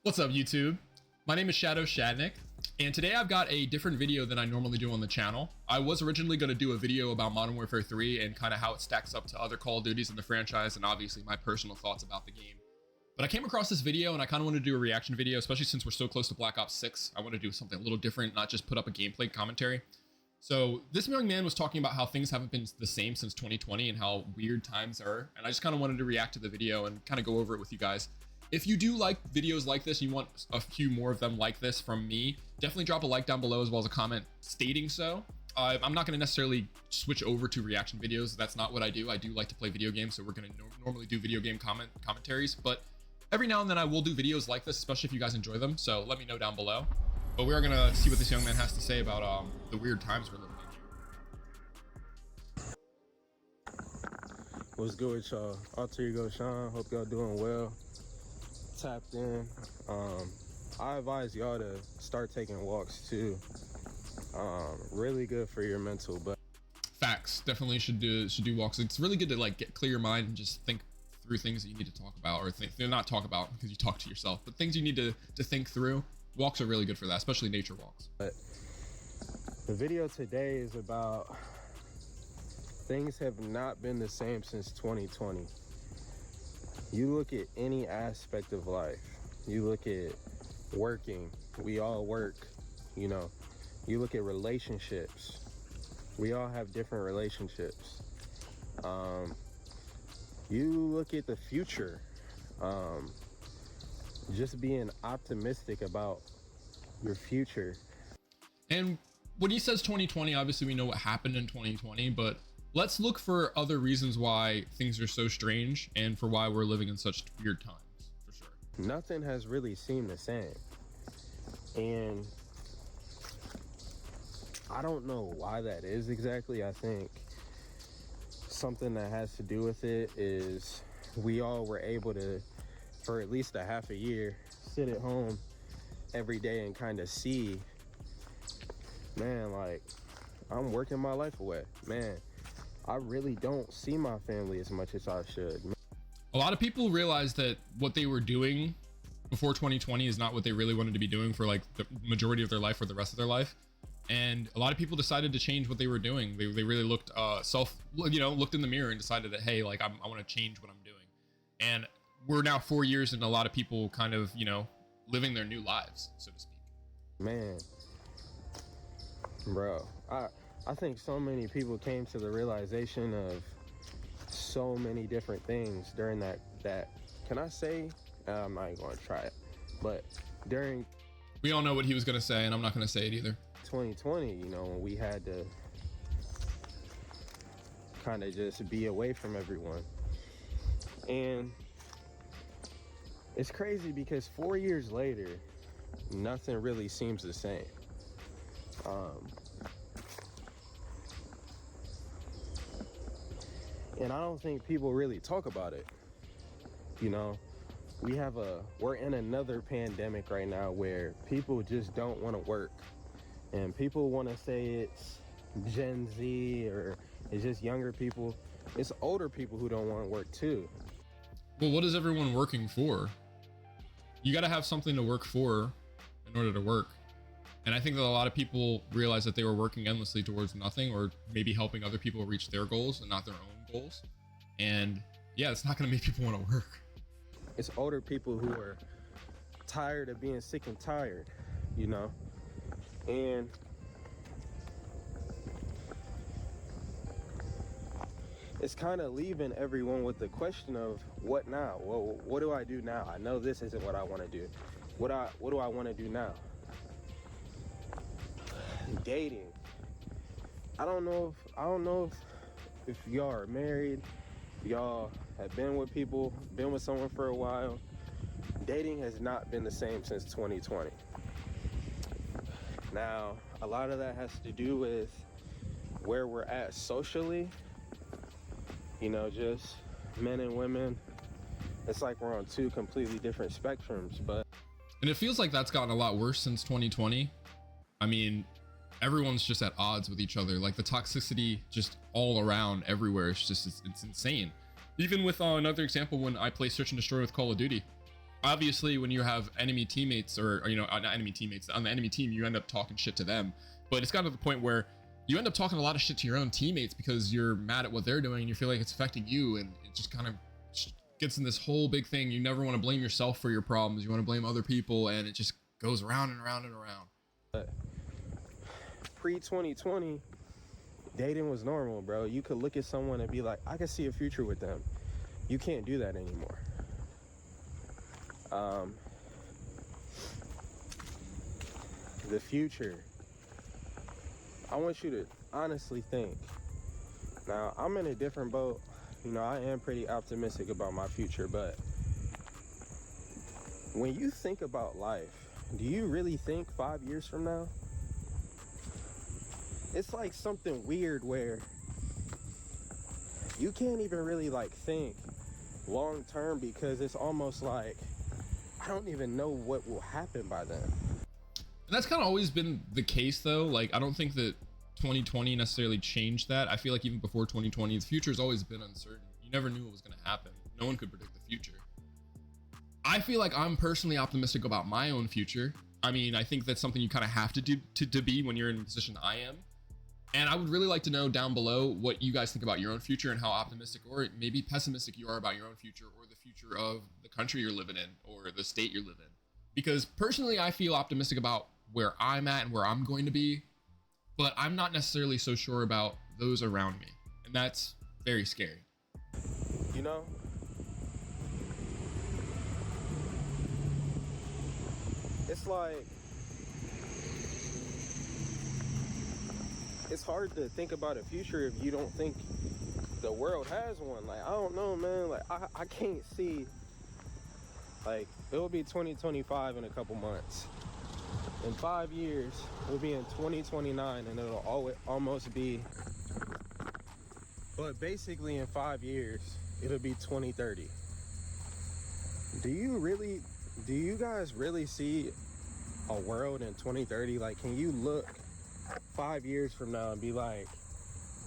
What's up, YouTube? My name is Shadow Shadnick, and today I've got a different video than I normally do on the channel. I was originally going to do a video about Modern Warfare 3 and kind of how it stacks up to other Call of Duties in the franchise, and obviously my personal thoughts about the game. But I came across this video and I kind of wanted to do a reaction video, especially since we're so close to Black Ops 6. I want to do something a little different, not just put up a gameplay commentary. So this young man was talking about how things haven't been the same since 2020 and how weird times are, and I just kind of wanted to react to the video and kind of go over it with you guys. If you do like videos like this and you want a few more of them like this from me, definitely drop a like down below as well as a comment stating so. I'm not going to necessarily switch over to reaction videos. That's not what I do. I do like to play video games, so we're going to normally do video game commentaries, but every now and then I will do videos like this, especially if you guys enjoy them, so let me know down below. But we are going to see what this young man has to say about the weird times we're living in. What's good with y'all? Alter Ego Shawn, hope y'all doing well. Tapped in. I advise y'all to start taking walks too. Really good for your mental. But facts, definitely should do walks. It's really good to like clear your mind and just think through things that you need to talk about, or not talk about because you talk to yourself, but things you need to think through. Walks are really good for that, especially nature walks. But the video today is about things have not been the same since 2020. You look at any aspect of life. You look at working. We all work, you know. You look at relationships. We all have different relationships. You look at the future. Just being optimistic about your future. And when he says 2020, obviously we know what happened in 2020, but let's look for other reasons why things are so strange and for why we're living in such weird times, for sure. Nothing has really seemed the same. And I don't know why that is exactly. I think something that has to do with it is we all were able to, for at least a half a year, sit at home every day and kind of see, man, like, I'm working my life away. Man, I really don't see my family as much as I should. A lot of people realize that what they were doing before 2020 is not what they really wanted to be doing for like the majority of their life or the rest of their life. And a lot of people decided to change what they were doing. They really looked looked in the mirror and decided that, hey, like I want to change what I'm doing. And we're now 4 years and a lot of people kind of, living their new lives, so to speak. Man, bro, I think so many people came to the realization of so many different things during that can I say, I'm not even going to try it, but during, we all know what he was going to say and I'm not going to say it either. 2020, when we had to kind of just be away from everyone. And it's crazy because 4 years later, nothing really seems the same. And I don't think people really talk about it. We're in another pandemic right now where people just don't want to work. And people want to say it's Gen Z or it's just younger people. It's older people who don't want to work too. Well, what is everyone working for? You got to have something to work for in order to work. And I think that a lot of people realize that they were working endlessly towards nothing, or maybe helping other people reach their goals and not their own goals. And yeah, it's not going to make people want to work. It's older people who are tired of being sick and tired, and it's kind of leaving everyone with the question of what now? Well, what do I do now? I know this isn't what I want to do. What do I want to do now? Dating. I don't know if y'all are married, y'all have been with someone for a while. Dating has not been the same since 2020. Now, a lot of that has to do with where we're at socially. Just men and women. It's like we're on two completely different spectrums, and it feels like that's gotten a lot worse since 2020. I mean, everyone's just at odds with each other. Like the toxicity just all around everywhere. It's insane. Even with another example, when I play Search and Destroy with Call of Duty, Obviously when you have enemy teammates, or you know, not enemy teammates, on the enemy team, you end up talking shit to them. But it's gotten to the point where you end up talking a lot of shit to your own teammates because you're mad at what they're doing and you feel like it's affecting you, and it just kind of gets in this whole big thing. You never want to blame yourself for your problems. You want to blame other people, and it just goes around and around and around. Pre-2020, dating was normal, bro. You could look at someone and be like, I can see a future with them. You can't do that anymore. The future. I want you to honestly think. Now, I'm in a different boat. You know, I am pretty optimistic about my future, but when you think about life, do you really think 5 years from now? It's like something weird where you can't even really like think long term, because it's almost like I don't even know what will happen by then. And that's kind of always been the case though. Like, I don't think that 2020 necessarily changed that. I feel like even before 2020, the future has always been uncertain. You never knew what was going to happen. No one could predict the future. I feel like I'm personally optimistic about my own future. I mean, I think that's something you kind of have to do to be when you're in the position I am. And I would really like to know down below what you guys think about your own future and how optimistic or maybe pessimistic you are about your own future, or the future of the country you're living in, or the state you live in. Because personally, I feel optimistic about where I'm at and where I'm going to be, but I'm not necessarily so sure about those around me. And that's very scary. You know, it's like, it's hard to think about a future if you don't think the world has one. Like, I don't know, man. Like, I can't see, like, it'll be 2025 in a couple months. In 5 years, we'll be in 2029, and it'll almost be, but basically in 5 years, it'll be 2030. Do you guys really see a world in 2030? Like, can you look 5 years from now and be like,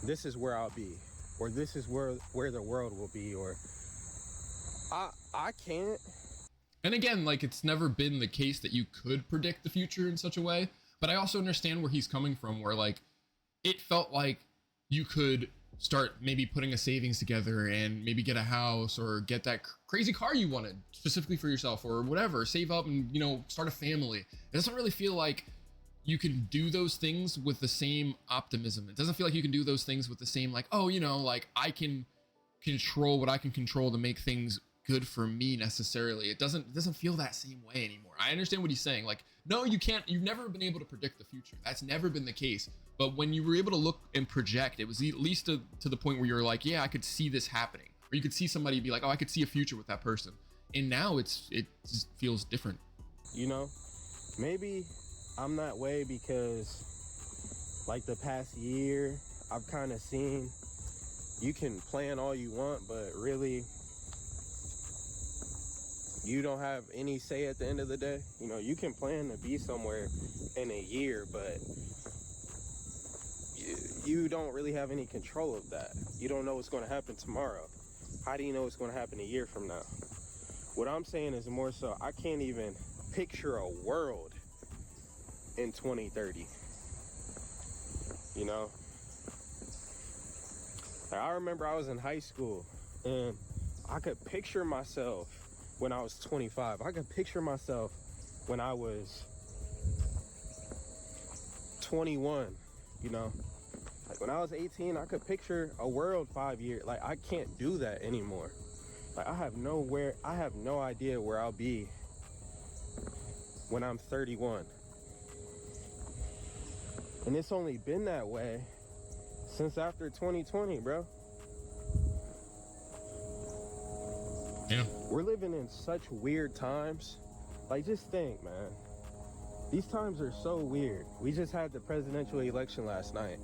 this is where I'll be, or this is where the world will be? Or I can't. And again, like, it's never been the case that you could predict the future in such a way, but I also understand where he's coming from, where like it felt like you could start maybe putting a savings together and maybe get a house or get that crazy car you wanted specifically for yourself, or whatever, save up and, you know, start a family. It doesn't really feel like you can do those things with the same optimism. It doesn't feel like you can do those things with the same, like, oh, you know, like I can control what I can control to make things good for me necessarily. It doesn't feel that same way anymore. I understand what he's saying. Like, no, you can't, you've never been able to predict the future. That's never been the case. But when you were able to look and project, it was at least to the point where you're like, yeah, I could see this happening. Or you could see somebody be like, oh, I could see a future with that person. And now it just feels different. You know, maybe I'm that way because like the past year, I've kind of seen you can plan all you want, but really you don't have any say at the end of the day. You know, you can plan to be somewhere in a year, but you don't really have any control of that. You don't know what's going to happen tomorrow. How do you know what's going to happen a year from now? What I'm saying is more so, I can't even picture a world in 2030. You know? Like, I remember I was in high school and I could picture myself when I was 25. I could picture myself when I was 21, you know? Like when I was 18, I could picture a world 5 years. Like, I can't do that anymore. Like, I have no idea where I'll be when I'm 31. And it's only been that way since after 2020, bro. Yeah. We're living in such weird times. Like, just think, man. These times are so weird. We just had the presidential election last night.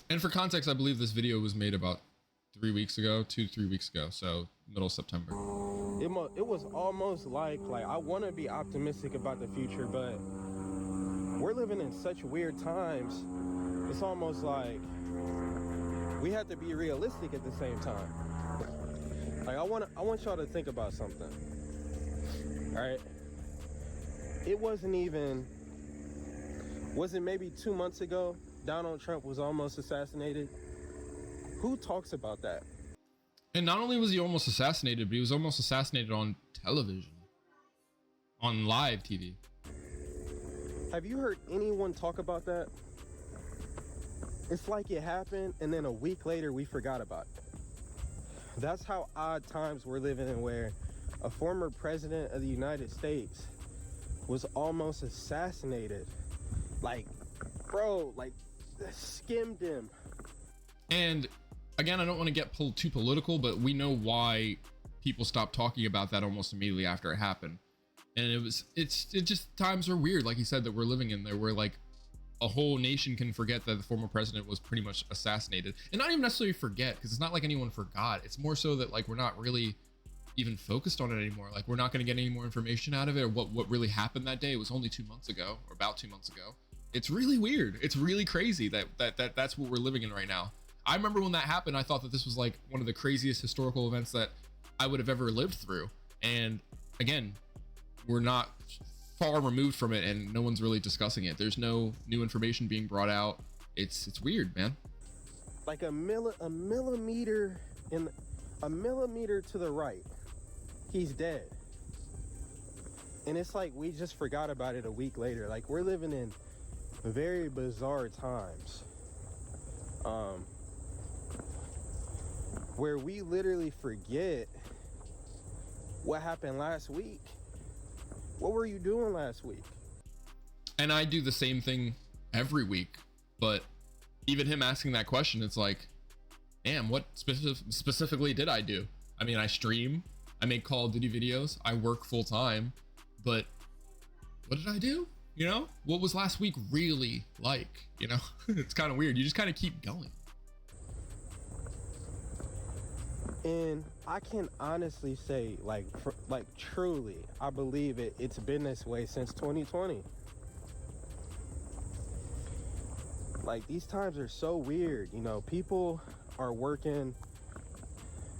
And for context, I believe this video was made about 3 weeks ago, 2-3 weeks ago. So middle of September. It was almost like I want to be optimistic about the future, but we're living in such weird times. It's almost like we have to be realistic at the same time. Like, I want y'all to think about something. All right. It wasn't maybe 2 months ago Donald Trump was almost assassinated? Who talks about that? And not only was he almost assassinated, but he was almost assassinated on television, on live TV. Have you heard anyone talk about that? It's like it happened and then a week later we forgot about it. That's how odd times we're living in, where a former president of the United States was almost assassinated. Like, bro, like, skimmed him. And again, I don't want to get too political, but we know why people stopped talking about that almost immediately after it happened. And it's just, times are weird, like you said, that we're living in there, where like a whole nation can forget that the former president was pretty much assassinated. And not even necessarily forget, because it's not like anyone forgot. It's more so that like we're not really even focused on it anymore. Like, we're not going to get any more information out of it, or what really happened that day. It was only 2 months ago, or about 2 months ago. It's really weird. It's really crazy that's what we're living in right now. I remember when that happened, I thought that this was like one of the craziest historical events that I would have ever lived through. And again, we're not far removed from it, and no one's really discussing it. There's no new information being brought out. It's weird, man. Like a millimeter to the right, he's dead. And it's like we just forgot about it a week later. Like, we're living in very bizarre times, where we literally forget what happened last week. What were you doing last week? And I do the same thing every week, but even him asking that question, it's like, damn, what specifically did I do? I mean, I stream, I make Call of Duty videos, I work full time, but what did I do? You know, what was last week really like? You know, it's kind of weird. You just kind of keep going. And I can honestly say, like truly, I believe it's been this way since 2020. Like, these times are so weird. You know, people are working,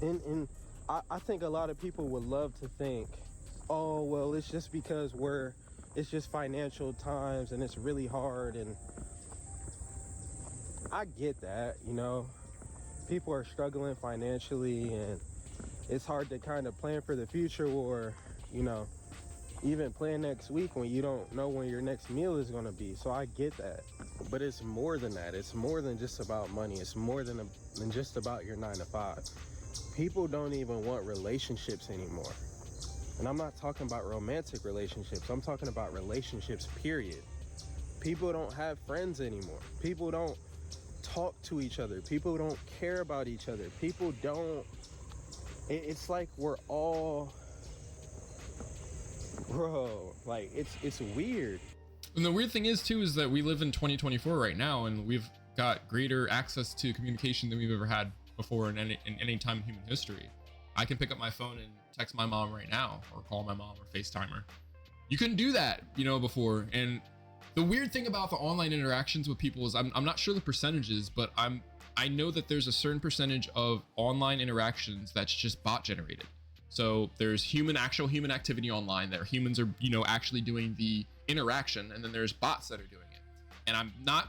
and I think a lot of people would love to think, oh, well, it's just because it's just financial times and it's really hard. And I get that, you know. People are struggling financially, and it's hard to kind of plan for the future, or, you know, even plan next week when you don't know when your next meal is going to be. So I get that. But it's more than that. It's more than just about money. It's more than just about your 9 to 5. People don't even want relationships anymore. And I'm not talking about romantic relationships. I'm talking about relationships, period. People don't have friends anymore. People don't talk to each other. People don't care about each other. People don't. It's like we're all, bro, like it's weird. And the weird thing is too, is that we live in 2024 right now, and we've got greater access to communication than we've ever had before in any time in human history. I can pick up my phone and text my mom right now, or call my mom, or FaceTime her. You couldn't do that, you know, before. And the weird thing about the online interactions with people is I'm not sure the percentages, but I know that there's a certain percentage of online interactions that's just bot generated. So there's actual human activity online that humans are, you know, actually doing the interaction, and then there's bots that are doing it. And I'm not,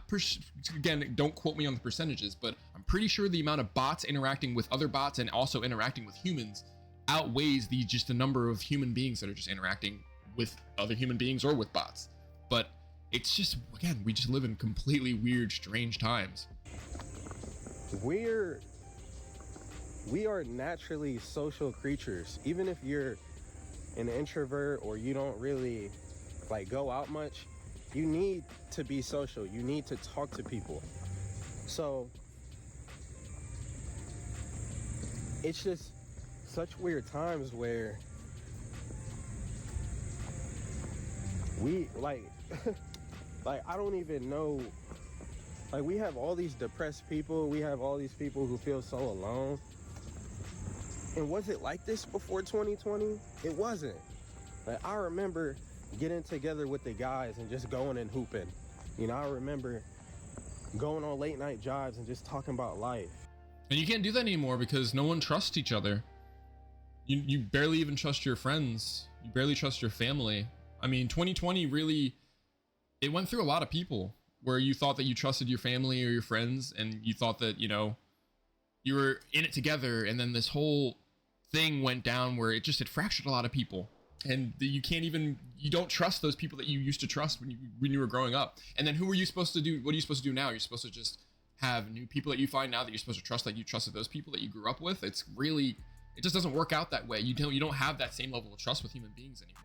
again, don't quote me on the percentages, but I'm pretty sure the amount of bots interacting with other bots and also interacting with humans outweighs just the number of human beings that are just interacting with other human beings or with bots. But it's just, again, we just live in completely weird, strange times. We are naturally social creatures. Even if you're an introvert or you don't really like go out much, you need to be social. You need to talk to people. So it's just such weird times where we like like, I don't even know. Like, we have all these depressed people. We have all these people who feel so alone. And was it like this before 2020? It wasn't. Like, I remember getting together with the guys and just going and hooping. You know, I remember going on late night drives and just talking about life. And you can't do that anymore because no one trusts each other. You barely even trust your friends. You barely trust your family. I mean, 2020 really, it went through a lot of people where you thought that you trusted your family or your friends, and you thought that, you know, you were in it together, and then this whole thing went down where it just had fractured a lot of people, and you can't even, you don't trust those people that you used to trust when you were growing up. And then who are you supposed to do? What are you supposed to do now? You're supposed to just have new people that you find now that you're supposed to trust, like you trusted those people that you grew up with. It's really, it just doesn't work out that way. You don't have that same level of trust with human beings anymore.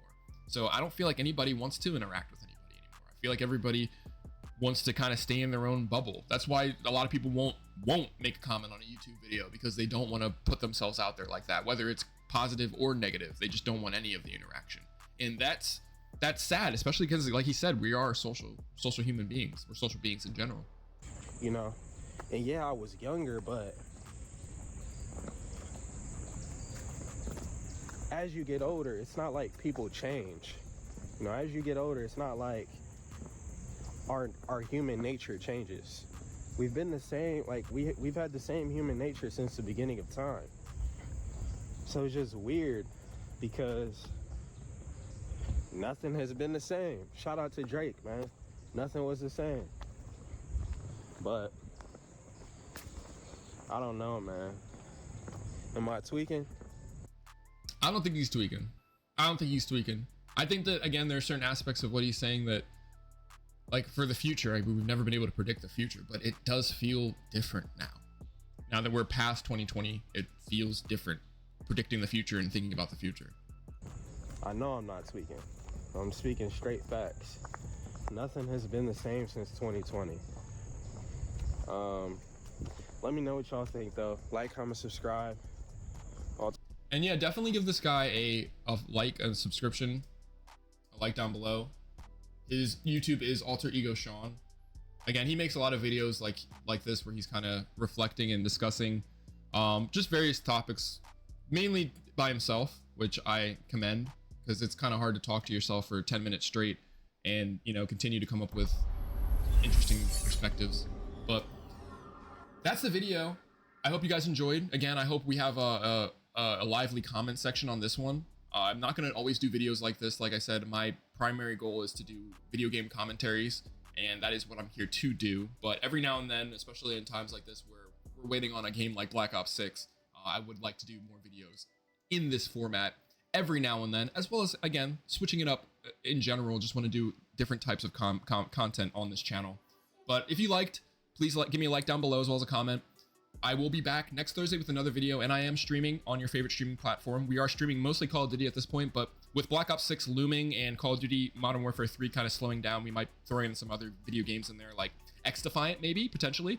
So I don't feel like anybody wants to interact with anybody anymore. I feel like everybody wants to kind of stay in their own bubble. That's why a lot of people won't make a comment on a YouTube video, because they don't want to put themselves out there like that, whether it's positive or negative. They just don't want any of the interaction. And that's sad, especially because, like he said, we are social human beings. We're social beings in general. You know, and yeah, I was younger, but as you get older, it's not like people change. You know, as you get older, it's not like our human nature changes. We've been the same, like we've had the same human nature since the beginning of time. So it's just weird because nothing has been the same. Shout out to Drake, man. Nothing was the same. But I don't know, man. Am I tweaking? I don't think he's tweaking. I think that, again, there are certain aspects of what he's saying that, like, for the future, we've never been able to predict the future, but it does feel different now. Now that we're past 2020, it feels different, predicting the future and thinking about the future. I know I'm not tweaking. I'm speaking straight facts. Nothing has been the same since 2020. Let me know what y'all think, though. Like, comment, subscribe. And yeah, definitely give this guy a like, a subscription, a like down below. His YouTube is Alter Ego Shawn. Again, he makes a lot of videos like this where he's kind of reflecting and discussing just various topics, mainly by himself, which I commend, because it's kind of hard to talk to yourself for 10 minutes straight and, you know, continue to come up with interesting perspectives. But that's the video. I hope you guys enjoyed. Again, I hope we have a lively comment section on this one. I'm not going to always do videos like this. Like I said, my primary goal is to do video game commentaries, and that is what I'm here to do. But every now and then, especially in times like this where we're waiting on a game like Black Ops 6, I would like to do more videos in this format every now and then, as well as, again, switching it up in general. Just want to do different types of content on this channel. But if you liked, please give me a like down below, as well as a comment. I will be back next Thursday with another video, and I am streaming on your favorite streaming platform. We are streaming mostly Call of Duty at this point, but with Black Ops 6 looming and Call of Duty Modern Warfare 3 kind of slowing down, we might throw in some other video games in there, like X-Defiant, maybe, potentially.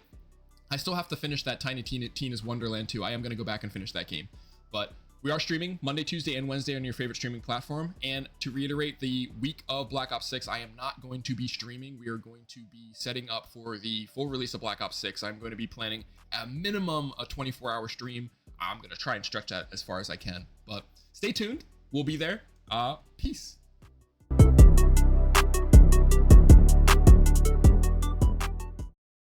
I still have to finish that Tiny Tina's Wonderland 2. I am going to go back and finish that game. But we are streaming Monday, Tuesday, and Wednesday on your favorite streaming platform. And to reiterate, the week of Black Ops 6, I am not going to be streaming. We are going to be setting up for the full release of Black Ops 6. I'm going to be planning a minimum a 24-hour stream. I'm going to try and stretch that as far as I can. But stay tuned. We'll be there. Peace.